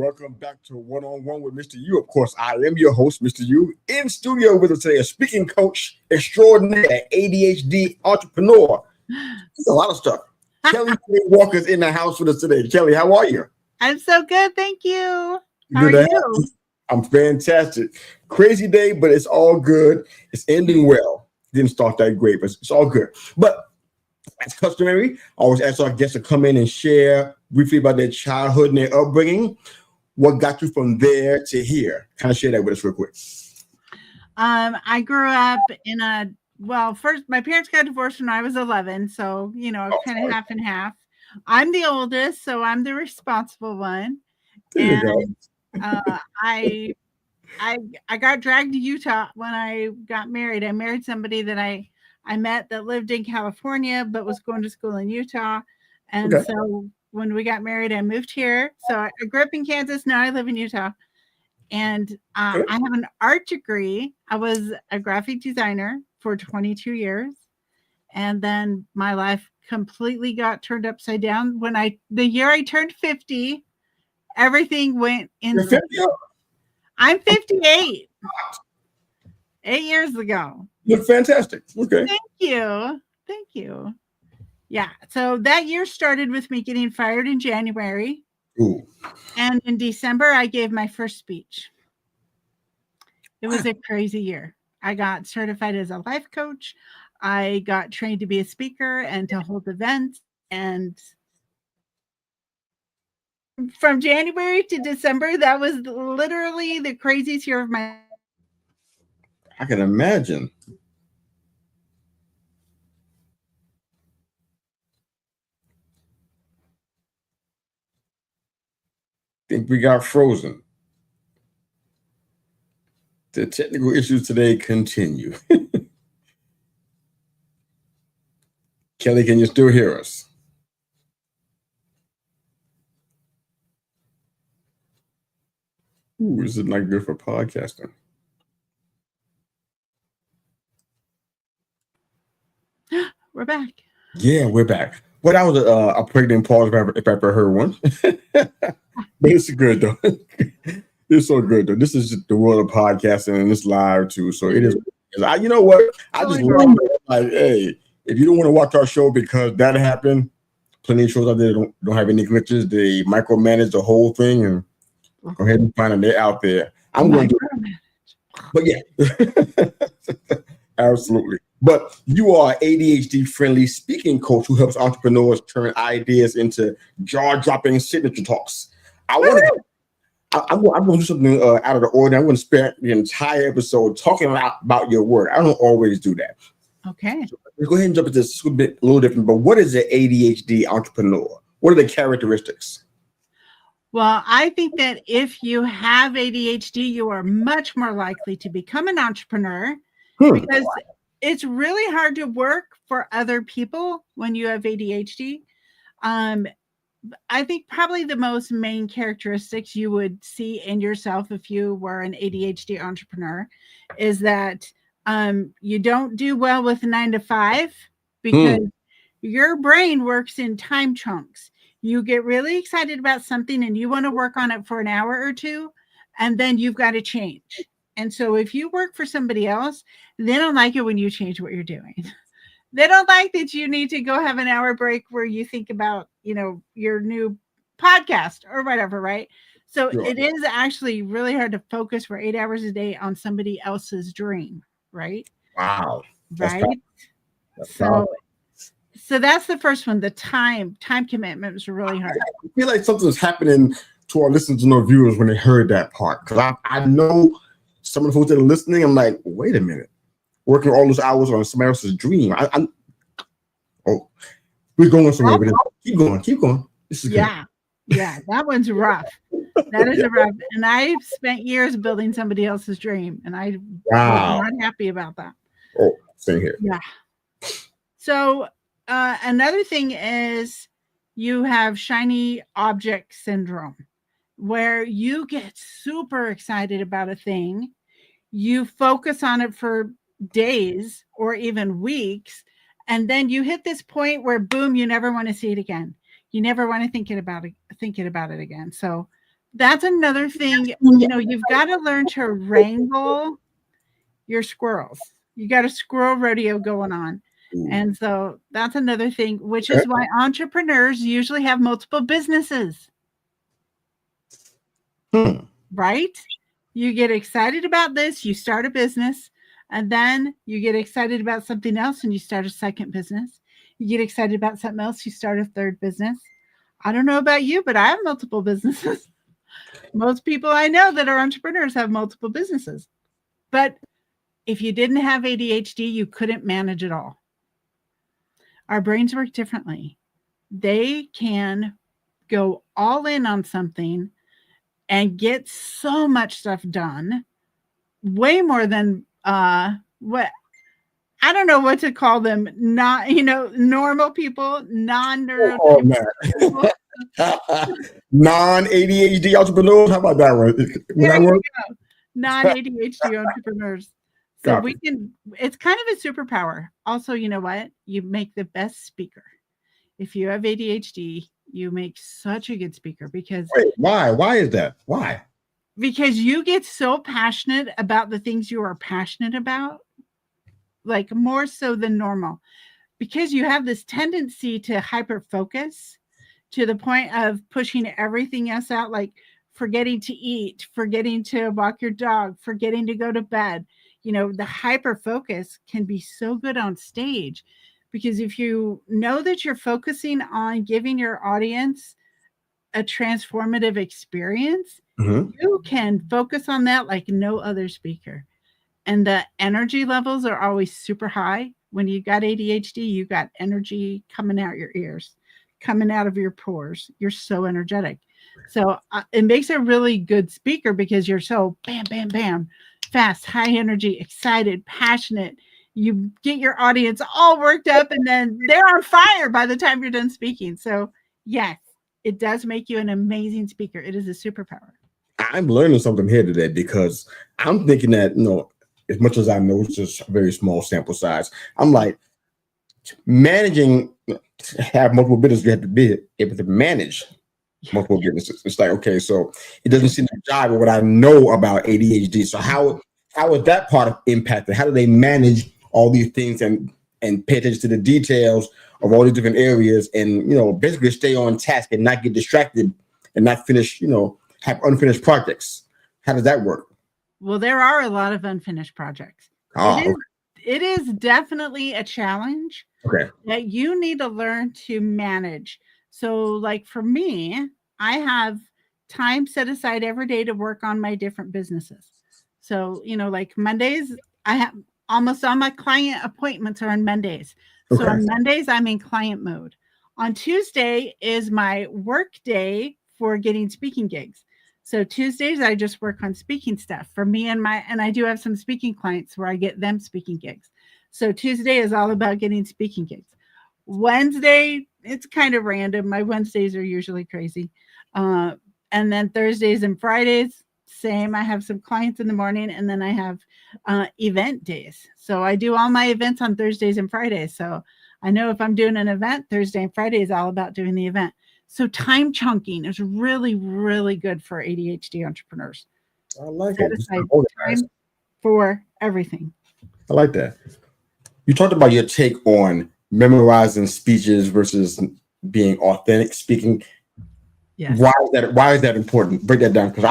Welcome back to One-on-One with Mr. U. Of course, I am your host, Mr. U. In studio with us today, a speaking coach extraordinaire, ADHD entrepreneur. There's a lot of stuff. Kaye Walker is in the house with us today. Kelly, how are you? I'm so good, thank you. How Good are you? I'm fantastic. Crazy day, but it's all good. It's ending well. Didn't start that great, but it's all good. But as customary, I always ask our guests to come in and share briefly about their childhood and their upbringing. What got you from there to here? Kind of share that with us real quick. I grew up in first my parents got divorced when I was 11, so kind of half and half. I'm the oldest, so I'm the responsible one. There you go. I got dragged to Utah when I got married. I married somebody that I met that lived in California but was going to school in Utah, and so when we got married, I moved here. So I grew up in Kansas. Now I live in Utah, and I have an art degree. I was a graphic designer for 22 years, and then my life completely got turned upside down when the year I turned 50. Everything went insane. I'm 58. 8 years ago. You look fantastic. Okay. Thank you. Yeah. So that year started with me getting fired in January. Ooh. And in December, I gave my first speech. It was a crazy year. I got certified as a life coach. I got trained to be a speaker and to hold events. And from January to December, that was literally the craziest year of my life. I can imagine. I think we got frozen. The technical issues today continue. Kelly, can you still hear us? Ooh, this is not good for podcasting. We're back. Yeah, we're back. Well, that was a pregnant pause if I ever heard one. But it's good, though. It's so good, though. This is just the world of podcasting, and it's live, too. So it is. You know what? I just love it. Like, hey, if you don't want to watch our show because that happened, plenty of shows out there don't have any glitches. They micromanage the whole thing, and go ahead and find them. They're out there. I'm going to do it. But yeah, absolutely. But you are ADHD-friendly speaking coach who helps entrepreneurs turn ideas into jaw-dropping signature talks. I'm going to do something out of the ordinary. I'm going to spend the entire episode talking about your work. I don't always do that. Okay. So let's go ahead and jump into this a little different. But what is an ADHD entrepreneur? What are the characteristics? Well, I think that if you have ADHD, you are much more likely to become an entrepreneur because it's really hard to work for other people when you have ADHD. I think probably the most main characteristics you would see in yourself if you were an ADHD entrepreneur is that you don't do well with 9 to 5 because your brain works in time chunks. You get really excited about something and you want to work on it for an hour or two, and then you've got to change. And so if you work for somebody else, they don't like it when you change what you're doing. They don't like that you need to go have an hour break where you think about, your new podcast or whatever, right? So it is actually really hard to focus for 8 hours a day on somebody else's dream, right? Wow. Right? So that's the first one. The time commitment was really hard. I feel like something's happening to our listeners and our viewers when they heard that part. Because I know some of the folks that are listening, I'm like, wait a minute. Working all those hours on somebody else's dream. We're going somewhere with it. Keep going. This is good. Yeah, that one's rough. That is rough. And I've spent years building somebody else's dream, and I was not happy about that. Oh, same here. Yeah. So another thing is you have shiny object syndrome, where you get super excited about a thing. You focus on it for days or even weeks, and then you hit this point where boom, you never want to see it again. You never want to think about it again. So that's another thing. You know, you've got to learn to wrangle your squirrels. You got a squirrel rodeo going on. And so that's another thing, which is why entrepreneurs usually have multiple businesses. Right? You get excited about this, you start a business, and then you get excited about something else and you start a second business. You get excited about something else, you start a third business. I don't know about you, but I have multiple businesses. Most people I know that are entrepreneurs have multiple businesses. But if you didn't have ADHD, you couldn't manage it all. Our brains work differently. They can go all in on something and get so much stuff done, way more than what, I don't know what to call them, not, normal people, non-neurotypical people. Non-ADHD entrepreneurs. How about that one? There you go. Non-ADHD entrepreneurs. So Copy. it's kind of a superpower. Also, you know what? You make the best speaker. If you have ADHD, you make such a good speaker because. Wait, why? Why is that? Why? Because you get so passionate about the things you are passionate about, like more so than normal, because you have this tendency to hyper focus to the point of pushing everything else out, like forgetting to eat, forgetting to walk your dog, forgetting to go to bed. The hyper focus can be so good on stage because if you know that you're focusing on giving your audience a transformative experience, you can focus on that like no other speaker. And the energy levels are always super high. When you got ADHD, you got energy coming out your ears, coming out of your pores. You're so energetic. So it makes a really good speaker because you're so bam, bam, bam, fast, high energy, excited, passionate. You get your audience all worked up and then they're on fire by the time you're done speaking. So yes, it does make you an amazing speaker. It is a superpower. I'm learning something here today because I'm thinking that, as much as I know, it's just a very small sample size. I'm like, managing, have multiple businesses, you have to be able to manage multiple businesses. It's like, okay, so it doesn't seem to jive with what I know about ADHD. So how is that part of impacted? How do they manage all these things and pay attention to the details of all these different areas and, basically stay on task and not get distracted and not finish, have unfinished projects? How does that work? Well, there are a lot of unfinished projects. It is definitely a challenge that you need to learn to manage. So like for me, I have time set aside every day to work on my different businesses. So, like Mondays, I have almost all my client appointments are on Mondays. So on Mondays, I'm in client mode. On Tuesday is my work day for getting speaking gigs. So Tuesdays, I just work on speaking stuff for me and I do have some speaking clients where I get them speaking gigs. So Tuesday is all about getting speaking gigs. Wednesday, it's kind of random. My Wednesdays are usually crazy. And then Thursdays and Fridays, same. I have some clients in the morning and then I have event days. So I do all my events on Thursdays and Fridays. So I know if I'm doing an event, Thursday and Friday is all about doing the event. So time chunking is really, really good for ADHD entrepreneurs. I like Set aside time for everything. I like that. You talked about your take on memorizing speeches versus being authentic speaking. Yes. Why is that important? Break that down, because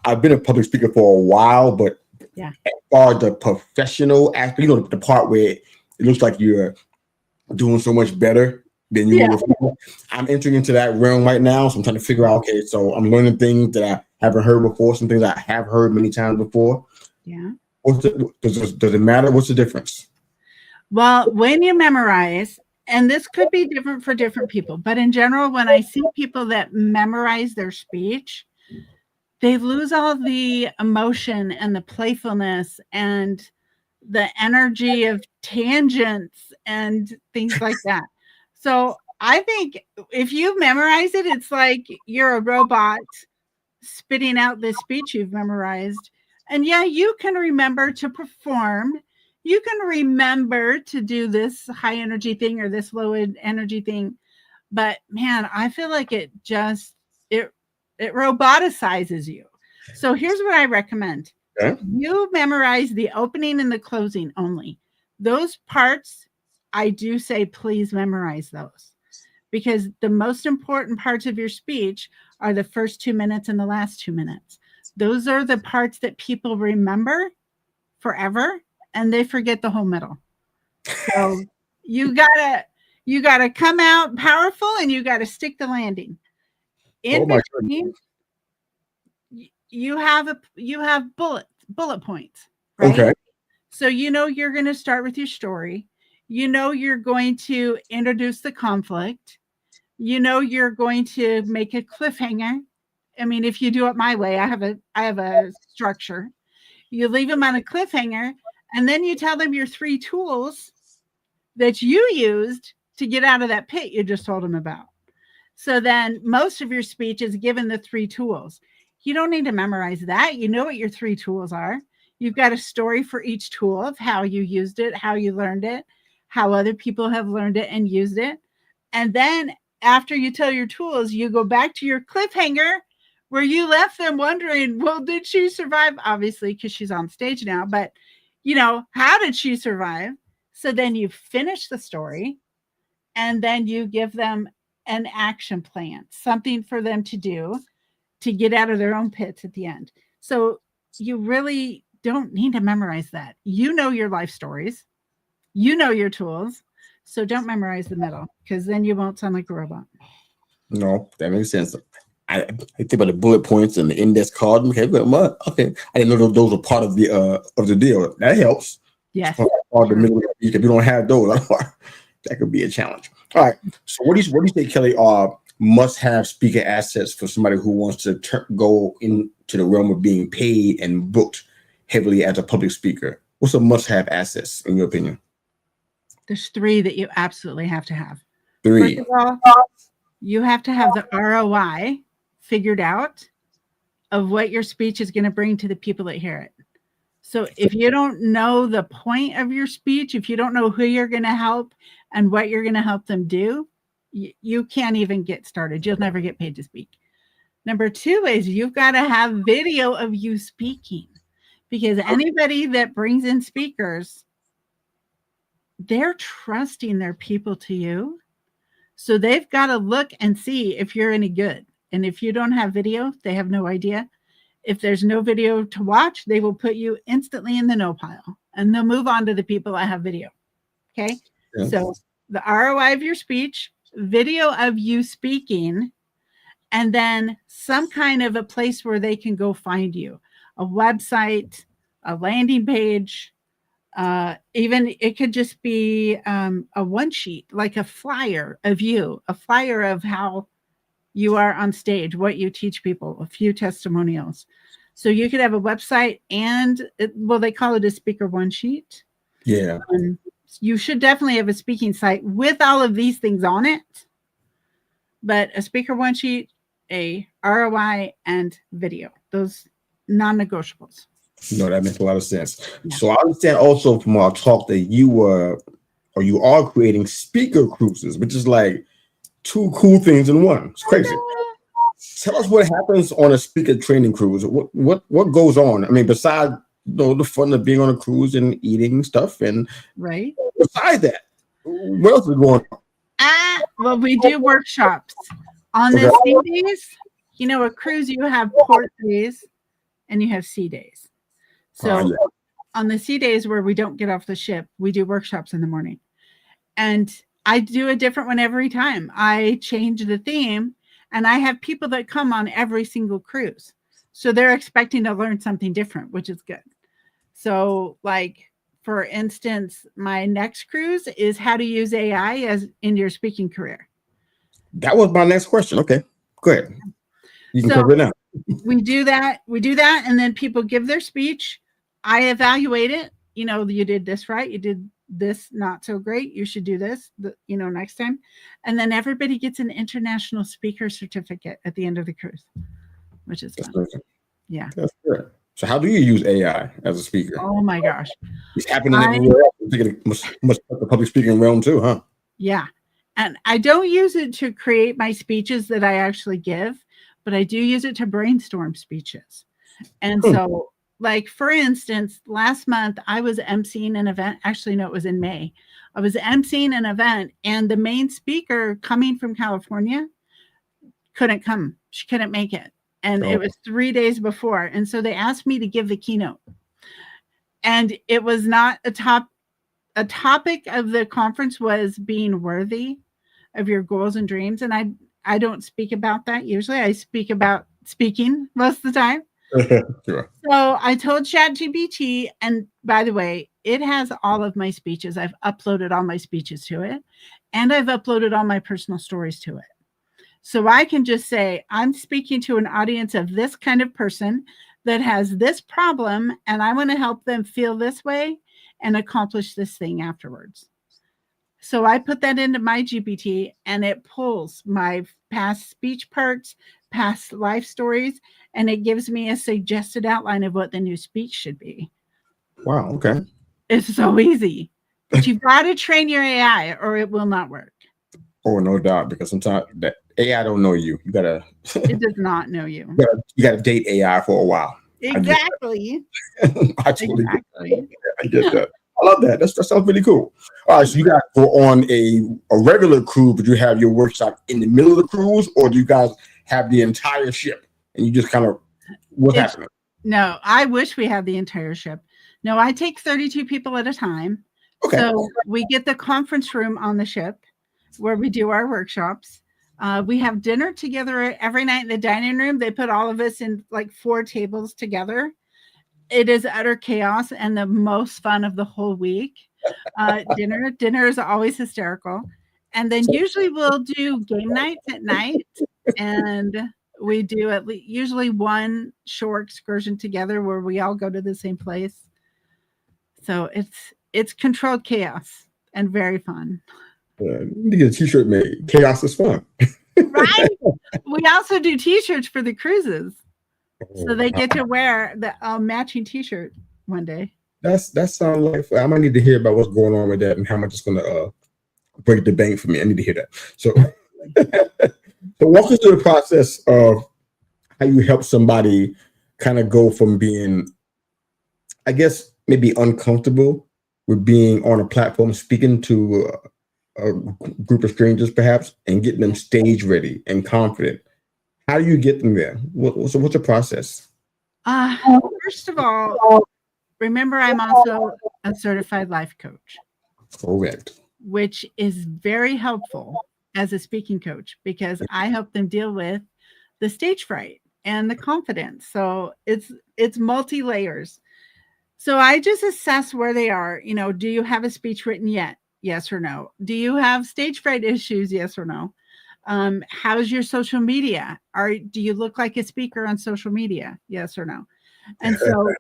I've been a public speaker for a while, but as far as the professional aspect, the part where it looks like you're doing so much better than you were before. I'm entering into that realm right now, so I'm trying to figure out. Okay, so I'm learning things that I haven't heard before, some things I have heard many times before. Yeah. Does it matter? What's the difference? Well, when you memorize, and this could be different for different people, but in general, when I see people that memorize their speech, they lose all the emotion and the playfulness and the energy of tangents and things like that. So I think if you memorize it, it's like you're a robot spitting out this speech you've memorized. And yeah, you can remember to perform. You can remember to do this high energy thing or this low energy thing. But man, I feel like it It roboticizes you. So here's what I recommend. Okay. You memorize the opening and the closing only. Those parts, I do say, please memorize those, because the most important parts of your speech are the first 2 minutes and the last 2 minutes. Those are the parts that people remember forever, and they forget the whole middle. So you gotta come out powerful, and you gotta stick the landing. In between, you have bullet points, right? Okay. So you're going to start with your story. You're going to introduce the conflict. You're going to make a cliffhanger. I mean, if you do it my way, I have a structure. You leave them on a cliffhanger, and then you tell them your 3 tools that you used to get out of that pit you just told them about. So then most of your speech is given the 3 tools. You don't need to memorize that. You know what your 3 tools are. You've got a story for each tool of how you used it, how you learned it, how other people have learned it and used it. And then after you tell your tools, you go back to your cliffhanger where you left them wondering, well, did she survive? Obviously, because she's on stage now, but how did she survive? So then you finish the story, and then you give them an action plan, something for them to do to get out of their own pits at the end. So you really don't need to memorize that. You know your life stories, you know your tools, so don't memorize the middle, because then you won't sound like a robot. No, that makes sense. I think about the bullet points and the index card. Okay, I didn't know those were part of the deal. That helps. Yes. Or the middle. If you don't have those, that could be a challenge. All right. So what do you say, Kelly, are must-have speaker assets for somebody who wants to go into the realm of being paid and booked heavily as a public speaker? What's a must-have assets in your opinion? There's 3 that you absolutely have to have. 3. First of all, you have to have the ROI figured out of what your speech is going to bring to the people that hear it. So if you don't know the point of your speech, if you don't know who you're going to help and what you're going to help them do, you can't even get started. You'll never get paid to speak. Number 2 is you've got to have video of you speaking, because anybody that brings in speakers, they're trusting their people to you. So they've got to look and see if you're any good. And if you don't have video, they have no idea. If there's no video to watch, they will put you instantly in the no pile, and they'll move on to the people that have video. Okay. Yeah. So the ROI of your speech, video of you speaking, and then some kind of a place where they can go find you, a website, a landing page, even it could just be a one sheet, like a flyer of you, a flyer of how you are on stage, what you teach people, a few testimonials. So you could have a website and they call it a speaker one sheet. Yeah. You should definitely have a speaking site with all of these things on it, but a speaker one sheet, a ROI, and video, those non-negotiables. No, that makes a lot of sense. Yeah. So I understand also from our talk that you are creating speaker cruises, which is like 2 cool things in one. It's crazy. Tell us what happens on a speaker training cruise. What goes on? I mean, besides the fun of being on a cruise and eating stuff, and right. Besides that, what else is going on? Well, we do workshops on the sea days. A cruise, you have port days and you have sea days. So on the sea days where we don't get off the ship, we do workshops in the morning. And I do a different one every time. I change the theme, and I have people that come on every single cruise. So they're expecting to learn something different, which is good. So like, for instance, my next cruise is how to use AI as in your speaking career. That was my next question. Okay, go ahead. You can cover it now. We do that. And then people give their speech. I evaluate it. You did this right. You did this not so great. You should do this, next time. And then everybody gets an international speaker certificate at the end of the cruise, which is fun. Yeah. That's good. So how do you use AI as a speaker? Oh my gosh. It's happening everywhere else. Must the public speaking realm too, huh? Yeah. And I don't use it to create my speeches that I actually give, but I do use it to brainstorm speeches. And so, like, for instance, last month I was emceeing an event. Actually, no, it was in May. I was emceeing an event, and the main speaker coming from California couldn't come. She couldn't make it. And it was 3 days before. And so they asked me to give the keynote. And it was not a topic of the conference was being worthy of your goals and dreams. And I don't speak about that usually. I speak about speaking most of the time. Sure. So I told ChatGPT, and by the way, it has all of my speeches. I've uploaded all my speeches to it, and I've uploaded all my personal stories to it. So I can just say, I'm speaking to an audience of this kind of person that has this problem, and I want to help them feel this way and accomplish this thing afterwards. So I put that into my GPT, and it pulls my past speech parts, past life stories, and it gives me a suggested outline of what the new speech should be. Wow. Okay. It's so easy. But you've got to train your AI or it will not work. Oh, no doubt, because sometimes that AI don't know you. You gotta. It does not know you. You gotta date AI for a while. Exactly. I totally get that. I get that. I love that. That sounds really cool. All right, so you guys go on a regular cruise, but you have your workshop in the middle of the cruise, or do you guys have the entire ship and you just kind of what's happening? No, I wish we had the entire ship. No, I take 32 people at a time. Okay. So we get the conference room on the ship where we do our workshops. We have dinner together every night in the dining room. They put all of us in like 4 tables together. It is utter chaos and the most fun of the whole week. Dinner is always hysterical. And then usually we'll do game nights at night, and we do at least usually one short excursion together where we all go to the same place. So it's controlled chaos and very fun. You need to get a t-shirt made. Chaos is fun. Right. We also do t-shirts for the cruises. So they get to wear the matching t-shirt one day. That sounds like I might need to hear about what's going on with that and how much it's gonna break the bank for me. I need to hear that. So so walk us through the process of how you help somebody kind of go from being, I guess, maybe uncomfortable with being on a platform speaking to a group of strangers perhaps and getting them stage ready and confident. How do you get them there? What's your process? First of all, remember I'm also a certified life coach. Correct. Which is very helpful as a speaking coach because I help them deal with the stage fright and the confidence. So it's multi-layers. So I just assess where they are. You know, do you have a speech written yet? Yes or no? Do you have stage fright issues? Yes or no? How's your social media? Do you look like a speaker on social media? Yes or no? And so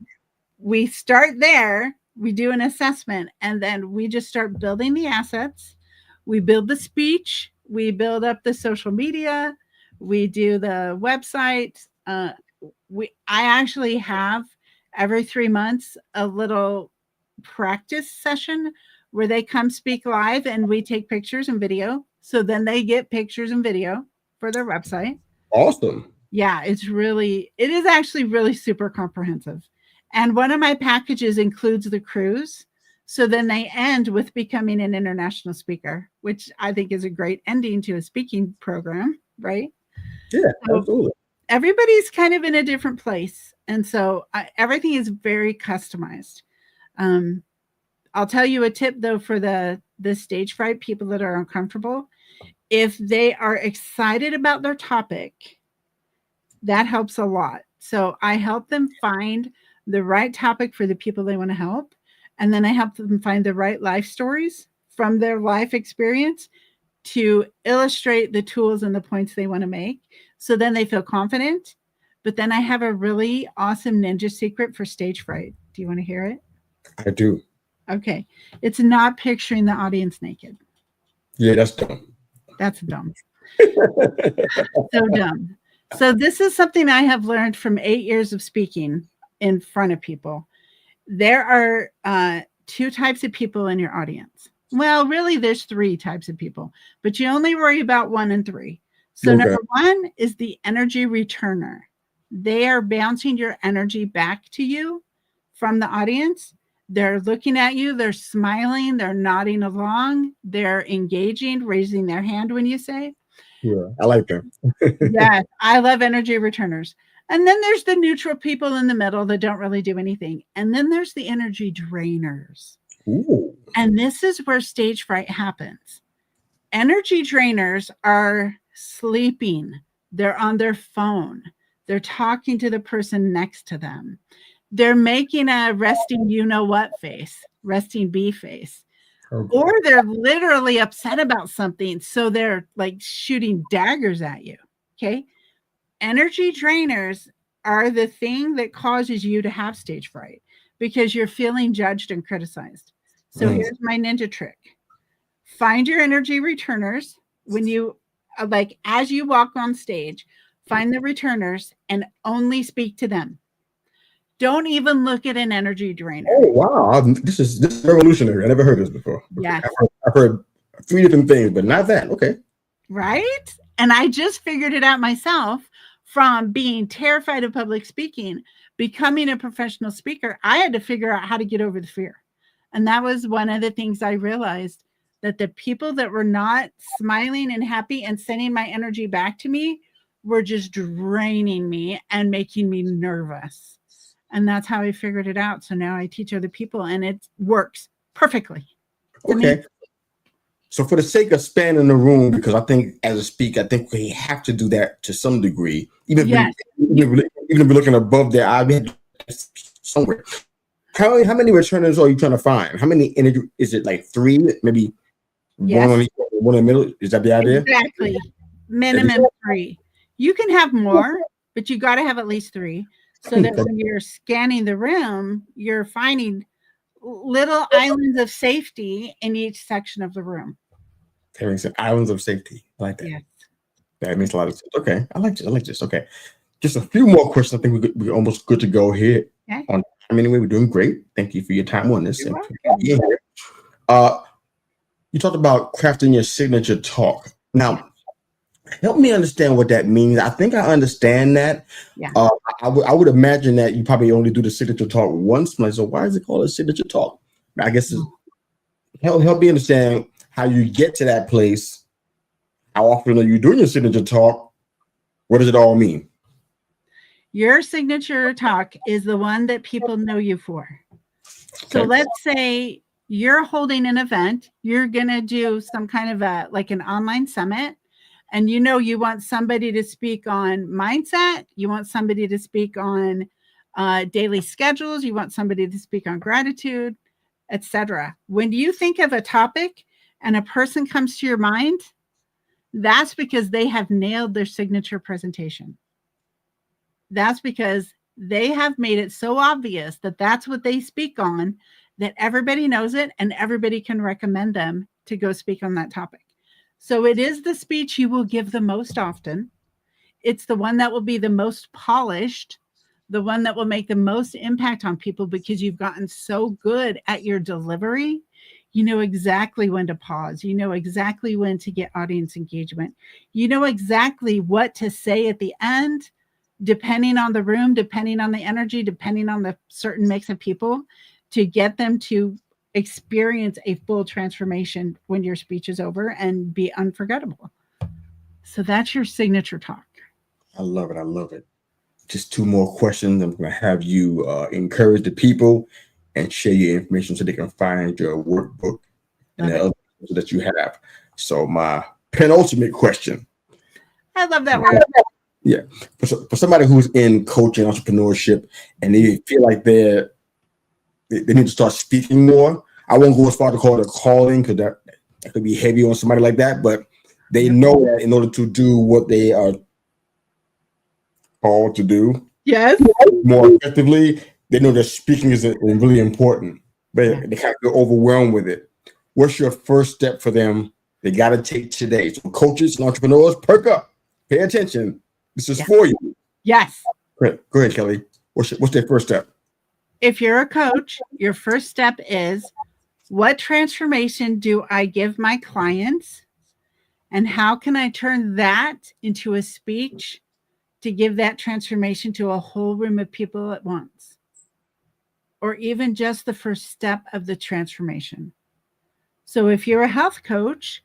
we start there, we do an assessment, and then we just start building the assets. We build the speech, we build up the social media, we do the website. I actually have every 3 months a little practice session where they come speak live and we take pictures and video. So then they get pictures and video for their website. Awesome. Yeah, it is actually really super comprehensive. And one of my packages includes the cruise. So then they end with becoming an international speaker, which I think is a great ending to a speaking program, right? Yeah, so absolutely. Everybody's kind of in a different place. And so everything is very customized. I'll tell you a tip though for the stage fright people that are uncomfortable. If they are excited about their topic, that helps a lot. So I help them find the right topic for the people they want to help. And then I help them find the right life stories from their life experience to illustrate the tools and the points they want to make. So then they feel confident. But then I have a really awesome ninja secret for stage fright. Do you want to hear it? I do. Okay. It's not picturing the audience naked. Yeah, that's dumb. That's dumb. So dumb. So this is something I have learned from 8 years of speaking in front of people. There are 2 types of people in your audience. Well, really, there's 3 types of people, but you only worry about 1 and 3. So number one is the energy returner. They are bouncing your energy back to you from the audience. They're looking at you, they're smiling, they're nodding along, they're engaging, raising their hand when you say. Yeah, I like them. Yes, I love energy returners. And then there's the neutral people in the middle that don't really do anything. And then there's the energy drainers. Ooh. And this is where stage fright happens. Energy drainers are sleeping. They're on their phone. They're talking to the person next to them. They're making a resting you-know-what face, resting bee face. Okay. Or they're literally upset about something. So they're like shooting daggers at you. Okay. Energy drainers are the thing that causes you to have stage fright because you're feeling judged and criticized. So here's my ninja trick. Find your energy returners when you, like, as you walk on stage, find the returners and only speak to them. Don't even look at an energy drainer. Oh, wow. This is revolutionary. I never heard this before. Yes. I've heard 3 different things, but not that. Okay. Right? And I just figured it out myself from being terrified of public speaking, becoming a professional speaker. I had to figure out how to get over the fear. And that was one of the things I realized, that the people that were not smiling and happy and sending my energy back to me were just draining me and making me nervous. And that's how I figured it out. So now I teach other people and it works perfectly. Okay. So for the sake of spanning the room, because I think as a speaker, I think we have to do that to some degree. Even if we're looking above their eye, somewhere. How many returners are you trying to find? How many energy? Is it like 3? Maybe one in the middle? Is that the idea? Exactly. Minimum 3. You can have more, but you got to have at least 3. So that when you're scanning the room, you're finding little islands of safety in each section of the room. That makes sense. Islands of safety. I like that. Yes. That makes a lot of sense. Okay. I like this. Okay. Just a few more questions. I think we're almost good to go here. Okay. On time anyway, we're doing great. Thank you for your time on this. You talked about crafting your signature talk. Now, help me understand what that means. I think I understand that. Yeah. I would imagine that you probably only do the signature talk once. So why is it called a signature talk? I guess help me understand how you get to that place. How often are you doing your signature talk? What does it all mean? Your signature talk is the one that people know you for. So let's say you're holding an event. You're going to do some kind of an online summit. And you want somebody to speak on mindset. You want somebody to speak on daily schedules. You want somebody to speak on gratitude, etc. When you think of a topic and a person comes to your mind, that's because they have nailed their signature presentation. That's because they have made it so obvious that that's what they speak on, that everybody knows it and everybody can recommend them to go speak on that topic. So it is the speech you will give the most often. It's the one that will be the most polished, the one that will make the most impact on people because you've gotten so good at your delivery. You know exactly when to pause. You know exactly when to get audience engagement. You know exactly what to say at the end, depending on the room, depending on the energy, depending on the certain mix of people, to get them to experience a full transformation when your speech is over and be unforgettable. So that's your signature talk. I love it. I love it. Just 2 more questions. I'm going to have you encourage the people and share your information so they can find your workbook and the other that you have. So my penultimate question. I love that word. Yeah. For somebody who's in coaching, entrepreneurship, and they feel like they need to start speaking more. I won't go as far to call it a calling because that could be heavy on somebody like that, but they know that in order to do what they are called to do more effectively, they know that speaking is really important, but they kind of get overwhelmed with it. What's your first step for them they got to take today? So coaches and entrepreneurs, perk up, pay attention. This is for you. Yes. Great. Go ahead, Kelly. What's their first step? If you're a coach, your first step is, what transformation do I give my clients? And how can I turn that into a speech to give that transformation to a whole room of people at once? Or even just the first step of the transformation. So if you're a health coach,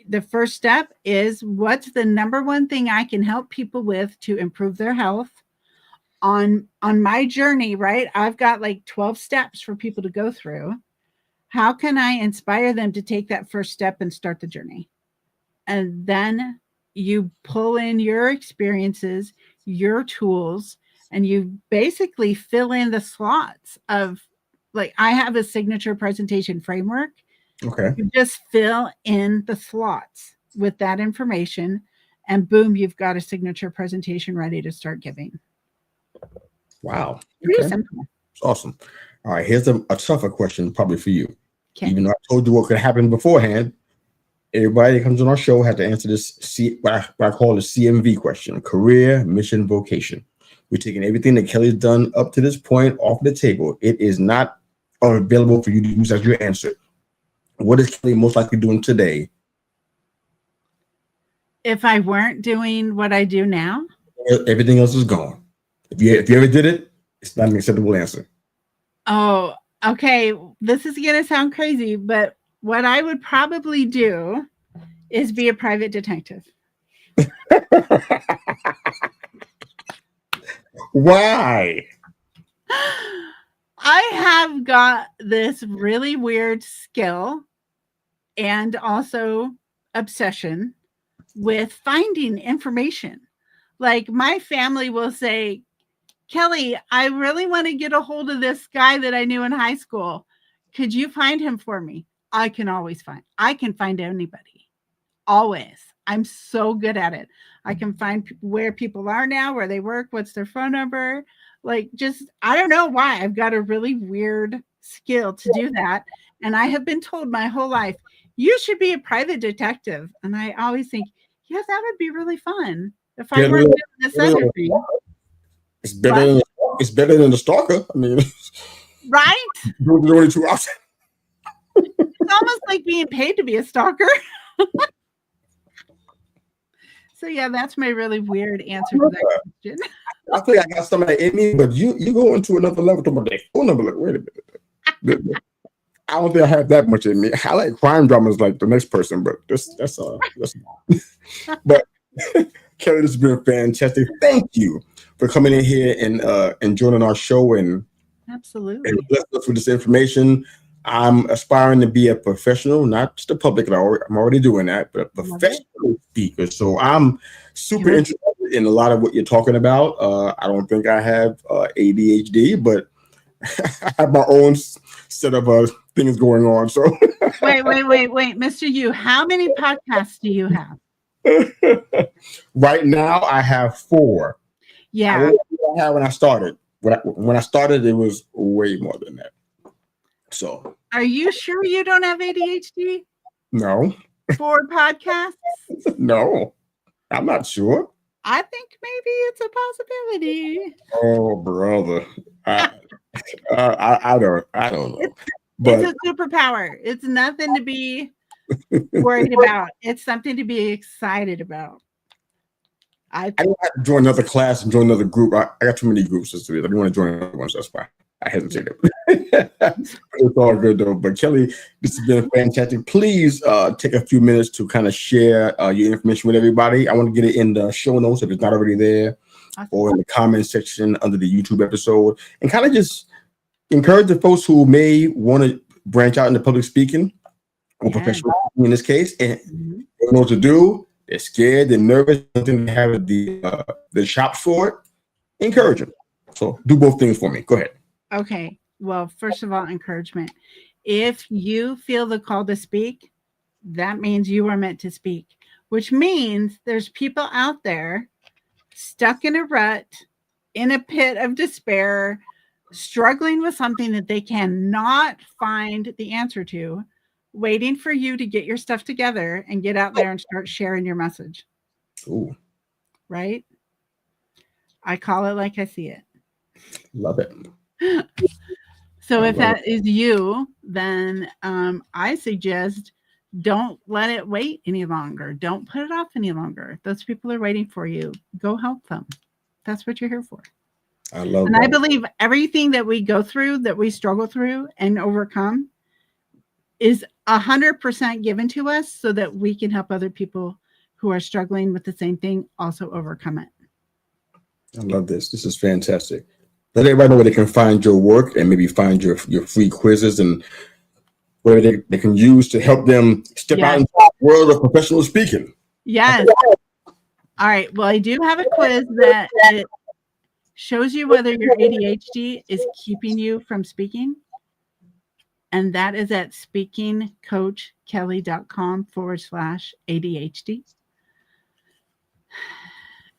the first step is, what's the number one thing I can help people with to improve their health on my journey, right? I've got like 12 steps for people to go through. How can I inspire them to take that first step and start the journey? And then you pull in your experiences, your tools, and you basically fill in the slots of, like, I have a signature presentation framework. Okay. You just fill in the slots with that information, and boom, you've got a signature presentation ready to start giving. Wow. Pretty simple. It's awesome. All right, here's a tougher question probably for you. Okay. Even though I told you what could happen beforehand, everybody that comes on our show has to answer this what I call the CMV question: career, mission, vocation. We're taking everything that Kelly's done up to this point off the table. It is not available for you to use as your answer. What is Kelly most likely doing today? If I weren't doing what I do now? Everything else is gone. If you ever did it, it's not an acceptable answer. Oh, okay. This is going to sound crazy, but what I would probably do is be a private detective. Why? I have got this really weird skill and also obsession with finding information. Like, my family will say, Kelly, I really want to get a hold of this guy that I knew in high school. Could you find him for me? I can find anybody. Always. I'm so good at it. I can find where people are now, where they work, what's their phone number. Like, just, I don't know why. I've got a really weird skill to do that. And I have been told my whole life, you should be a private detective. And I always think, yeah, that would be really fun if I weren't doing this other thing. It's better than the stalker. I mean, right? There's only 2 options. It's almost like being paid to be a stalker. So yeah, that's my really weird answer to that question. I think I got some of that in me, but you go into another level to my phone number. Like, wait a minute. I don't think I have that much in me. I like crime dramas like the next person, but that's But Kelly, this has been fantastic. Thank you for coming in here and joining our show and absolutely blessing us with this information. I'm aspiring to be a professional, not just a public. I'm already doing that, but a professional speaker. So I'm super interested in a lot of what you're talking about. I don't think I have ADHD, but I have my own set of things going on. So wait, Mr. Yu, how many podcasts do you have? Right now, I have 4. Yeah, I had when I started. When I started, it was way more than that. So, are you sure you don't have ADHD? No. 4 podcasts? No, I'm not sure. I think maybe it's a possibility. Oh, brother, I don't know. It's a superpower. It's nothing to be worried about. It's something to be excited about. I don't have to join another class and join another group. I got too many groups as it is. I don't want to join another one, so that's why I hesitated. It's all good though. But Kelly, this has been fantastic. Please take a few minutes to kind of share your information with everybody. I want to get it in the show notes if it's not already there, or in the comment section under the YouTube episode, and kind of just encourage the folks who may want to branch out into public speaking or professional speaking in this case, and don't know what to do. They're scared, they're nervous, they have the chops for it. Encourage them. So do both things for me. Go ahead. Okay. Well, first of all, encouragement. If you feel the call to speak, that means you are meant to speak, which means there's people out there stuck in a rut, in a pit of despair, struggling with something that they cannot find the answer to, waiting for you to get your stuff together and get out there and start sharing your message. Ooh. Right? I call it like I see it. Love it. So if that is you, then I suggest don't let it wait any longer. Don't put it off any longer. Those people are waiting for you. Go help them. That's what you're here for. I love and that. I believe everything that we go through, that we struggle through and overcome, is 100% given to us so that we can help other people who are struggling with the same thing also overcome it. I love this. This is fantastic. Let everybody know where they can find your work and maybe find your free quizzes and where they can use to help them step out into the world of professional speaking. Yes. All right. Well, I do have a quiz that it shows you whether your ADHD is keeping you from speaking. And that is at speakingcoachkelly.com/ADHD.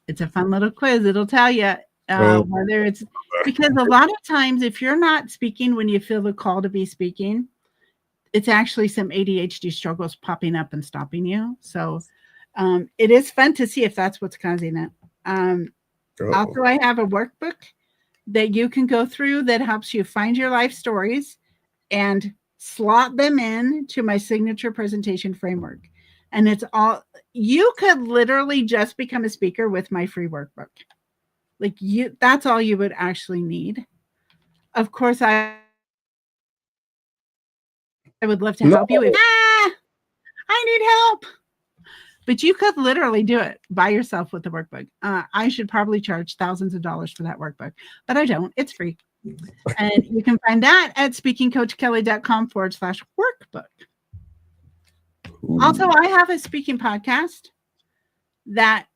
It's a fun little quiz. It'll tell you whether it's, because a lot of times if you're not speaking when you feel the call to be speaking, it's actually some ADHD struggles popping up and stopping you. So it is fun to see if that's what's causing it. Also, I have a workbook that you can go through that helps you find your life stories and slot them in to my signature presentation framework. And it's all, you could literally just become a speaker with my free workbook. Like that's all you would actually need. Of course, I would love to help you. I need help. But you could literally do it by yourself with the workbook. I should probably charge thousands of dollars for that workbook, but I don't. It's free. And you can find that at speakingcoachkelly.com/workbook. Also, I have a speaking podcast that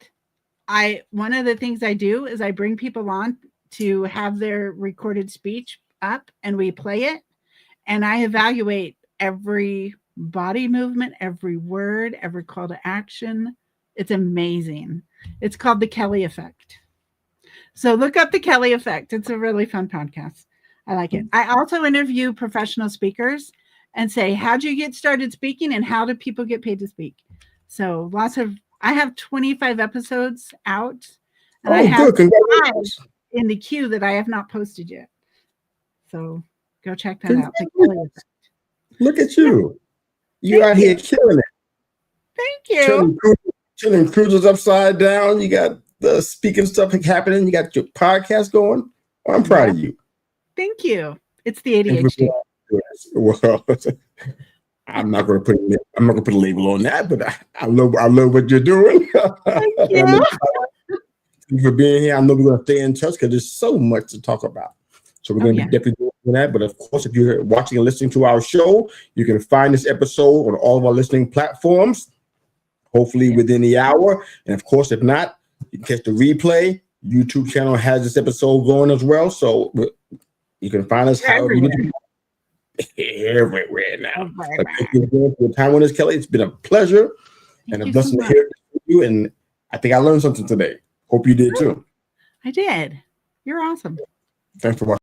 one of the things I do is I bring people on to have their recorded speech up and we play it. And I evaluate every body movement, every word, every call to action. It's amazing. It's called The Kelly Effect. So look up The Kelly Effect. It's a really fun podcast. I like it. I also interview professional speakers and say, how'd you get started speaking and how do people get paid to speak? So I have 25 episodes out. And I have 5 in the queue that I have not posted yet. So go check that out. The Kelly Effect. Look at you. You out here killing it. Thank you. Turning cruisers upside down. You got the speaking stuff happening. You got your podcast going. Well, I'm proud of you. Thank you. It's the ADHD. Well, I'm not going to put a label on that, but I love what you're doing. Thank you. Thank you for being here. I know we're going to stay in touch because there's so much to talk about. So we're going to be definitely doing that. But of course, if you're watching and listening to our show, you can find this episode on all of our listening platforms, hopefully within the hour. And of course, if not, you can catch the replay. YouTube channel has this episode going as well. So you can find us everywhere now. Thank you again for your time with us, Kelly. It's been a pleasure and a blessing to hear you. And I think I learned something today. Hope you did too. I did. You're awesome. Thanks for watching.